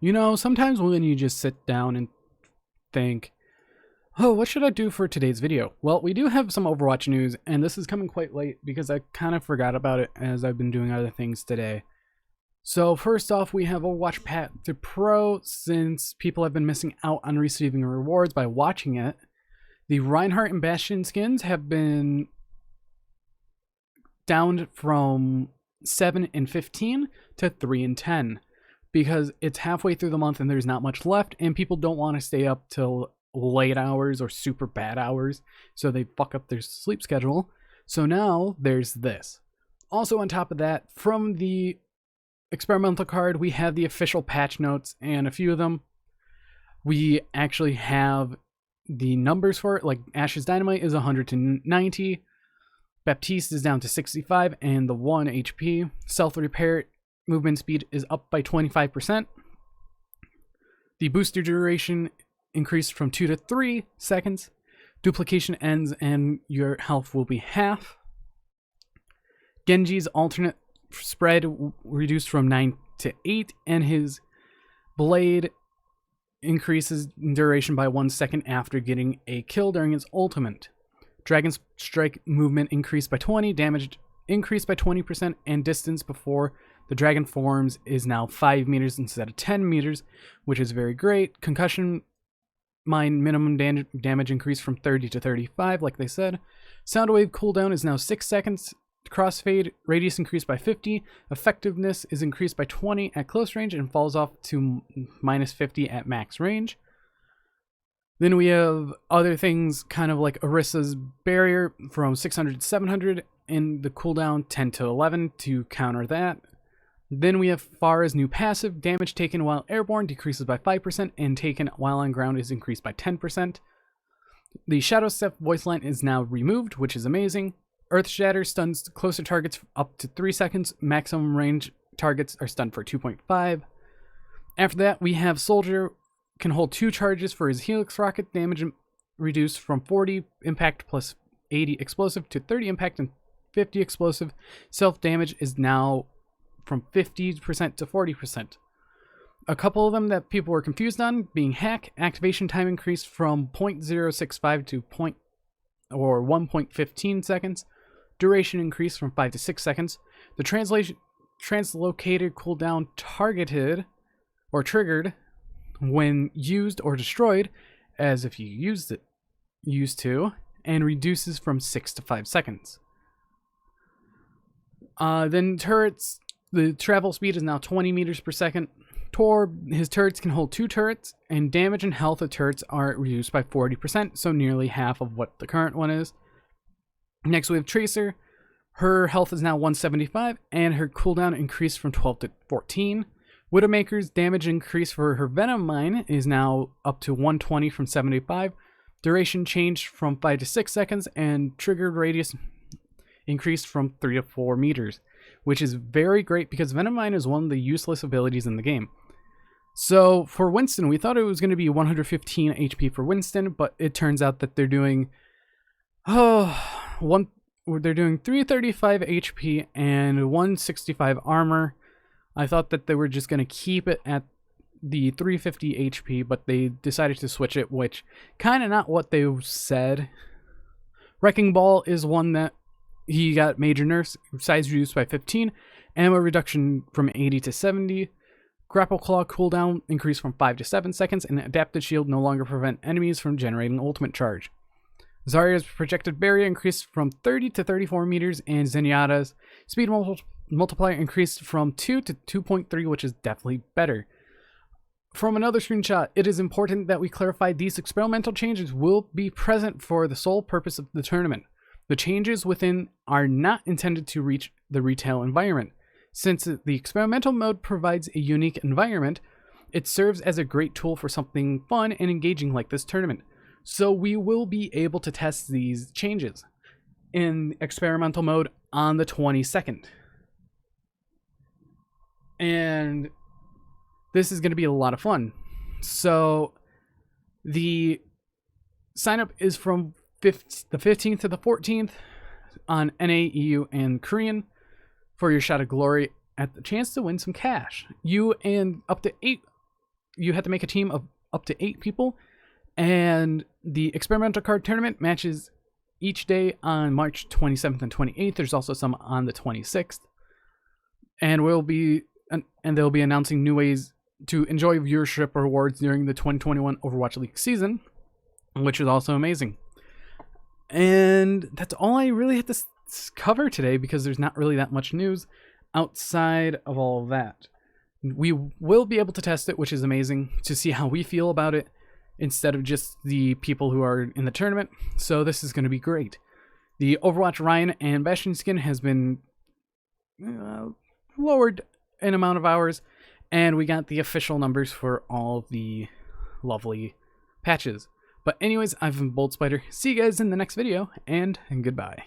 You know, sometimes when you just sit down and think, oh, what should I do for today's video? Well, we do have some Overwatch news, and this is coming quite late because I kind of forgot about it as I've been doing other things today. So first off, we have Overwatch Path to Pro. Since people have been missing out on receiving rewards by watching it, the Reinhardt and Bastion skins have been down from 7 and 15 to 3 and 10 because it's halfway through the month and there's not much left, and people don't want to stay up till late hours or super bad hours, so they fuck up their sleep schedule. So now there's this. Also on top of that, from the experimental card, we have the official patch notes, and a few of them we actually have the numbers for it. Like Ash's Dynamite is 100 to 90, Baptiste is down to 65 and the 1 HP. Self repair movement speed is up by 25%. The booster duration increased from 2 to 3 seconds. Duplication ends and your health will be half. Genji's alternate spread reduced from 9 to 8, and his blade increases duration by 1 second after getting a kill during his ultimate. Dragon's strike movement increased by 20, damage increased by 20%, and distance before the dragon forms is now 5 meters instead of 10 meters, which is very great. Concussion mine minimum damage increased from 30 to 35, like they said. Sound wave cooldown is now 6 seconds. Crossfade radius increased by 50. Effectiveness is increased by 20 at close range and falls off to minus 50 at max range. Then we have other things, kind of like Orissa's barrier from 600 to 700, and the cooldown 10 to 11 to counter that. Then we have Pharah's new passive. Damage taken while airborne decreases by 5%, and taken while on ground is increased by 10%. The Shadow Step voice line is now removed, which is amazing. Earth Shatter stuns closer targets up to 3 seconds. Maximum range targets are stunned for 2.5. After that, we have Soldier can hold 2 charges for his Helix rocket. Damage reduced from 40 impact plus 80 explosive to 30 impact and 50 explosive. Self damage is now from 50% to 40%. A couple of them that people were confused on being Hack. Activation time increased from 0.065 to 1.15 seconds. Duration increased from 5 to 6 seconds. The translocator cooldown targeted or triggered when used or destroyed, as if you used to, and reduces from 6 to 5 seconds. Then turrets, the travel speed is now 20 meters per second. Tor, his turrets can hold 2 turrets, and damage and health of turrets are reduced by 40%, so nearly half of what the current one is. Next we have Tracer. Her health is now 175, and her cooldown increased from 12 to 14. Widowmaker's damage increase for her Venom Mine is now up to 120 from 75. Duration changed from 5 to 6 seconds, and triggered radius increased from 3 to 4 meters, which is very great because Venom Mine is one of the useless abilities in the game. So for Winston, we thought it was going to be 115 HP for Winston, but it turns out that they're doing they're doing 335 HP and 165 armor. I thought that they were just going to keep it at the 350 HP, but they decided to switch it, which kind of not what they said. Wrecking Ball is one that he got major nerfs, size reduced by 15, ammo reduction from 80 to 70. Grapple Claw cooldown increased from 5 to 7 seconds, and Adapted Shield no longer prevent enemies from generating ultimate charge. Zarya's projected barrier increased from 30 to 34 meters, and Zenyatta's speed multiplier increased from 2 to 2.3, which is definitely better. From another screenshot, it is important that we clarify these experimental changes will be present for the sole purpose of the tournament. The changes within are not intended to reach the retail environment. Since the experimental mode provides a unique environment, it serves as a great tool for something fun and engaging like this tournament. So we will be able to test these changes in experimental mode on the 22nd. And this is going to be a lot of fun. So the sign up is from the 15th to the 14th on NA, EU, and Korean for your shot of glory at the chance to win some cash. You and up to 8 you have to make a team of up to 8 people, and the experimental card tournament matches each day on March 27th and 28th. There's also some on the 26th, and they'll be announcing new ways to enjoy viewership rewards during the 2021 Overwatch League season, which is also amazing. And that's all I really had to cover today, because there's not really that much news outside of all of that. We will be able to test it, which is amazing, to see how we feel about it instead of just the people who are in the tournament. So this is going to be great. The Overwatch Ryan and Bastion skin has been lowered in amount of hours, and we got the official numbers for all the lovely patches. But anyways, I've been Bold Spider. See you guys in the next video, and goodbye.